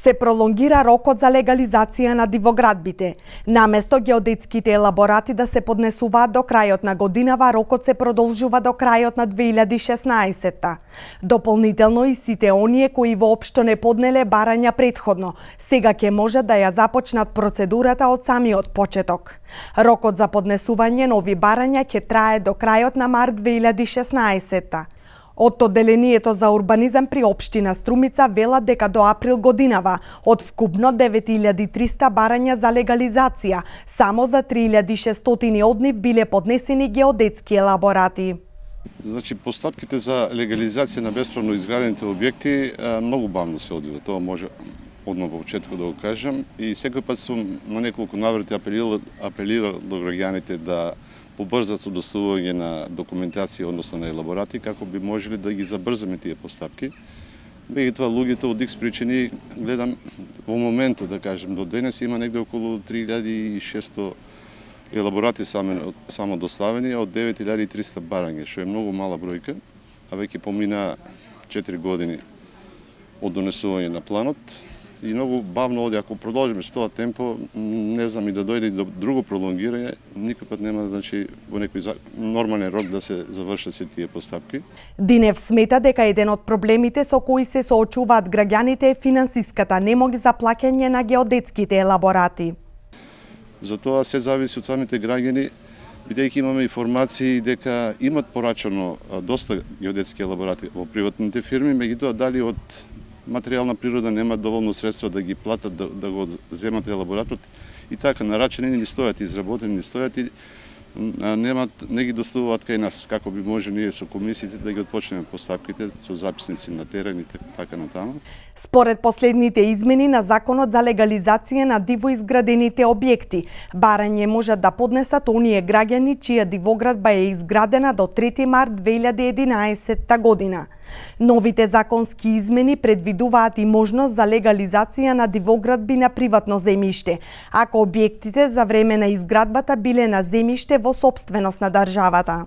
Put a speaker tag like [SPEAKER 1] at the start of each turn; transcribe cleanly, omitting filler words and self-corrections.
[SPEAKER 1] Се пролонгира рокот за легализација на дивоградбите. Наместо геодетските елаборати да се поднесуваат до крајот на годинава, рокот се продолжува до крајот на 2016. Дополнително и сите оние кои воопшто не поднеле барања претходно, сега ќе можат да ја започнат процедурата од самиот почеток. Рокот за поднесување нови барања ќе трае до крајот на март 2016. Од Одделението за урбанизам при општина Струмица велат дека до април годинава од вкупно 9300 барања за легализација, само за 3600 од нив биле поднесени геодетски елаборати.
[SPEAKER 2] Значи, постапките за легализација на бесправно изградените објекти многу бавно се одвива. Тоа може одмah во почетокот да го кажам. И секој пат сум на неколку наврати апелирал до граѓаните да побрзат со доставување на документација, односно на елаборати, како би можеле да ги забрзаме тие постапки. Меѓутоа, луѓето од X причини, гледам во моментот, да кажем, до денес има негде околу 3600 елаборати само доставени, од 9300 барања, што е многу мала бројка, а веќе помина 4 години од донесување на планот. И многу бавно оди, ако продолжиме со тоа темпо, не знам и да дојде до друго пролонгирање, никакот нема, значи, во некој нормален рок да се завршат се тие постапки.
[SPEAKER 1] Динев смета дека еден од проблемите со кои се соочуваат граѓаните е финансиската немоќ за плаќање на геодетските елаборати.
[SPEAKER 2] Затоа се зависи од самите граѓани, бидејќи имаме информации дека имат порачано доста геодетски елаборати во приватните фирми, меѓутоа дали од материјална природа нема доволно средства да ги платат, да го земат елаборатот и така нарачени не стојат изработени, не стојат и не ги доставуваат кај нас, како би може ние со комисиите да ги отпочнеме постапките со записници на терен и така натаму.
[SPEAKER 1] Според последните измени на Законот за легализација на дивоизградените објекти, барање можат да поднесат оние граѓани чија дивоградба е изградена до 3 март 2011 година. Новите законски измени предвидуваат и можност за легализација на дивоградби на приватно земјиште, ако објектите за време на изградбата биле на земјиште во сопственост на државата.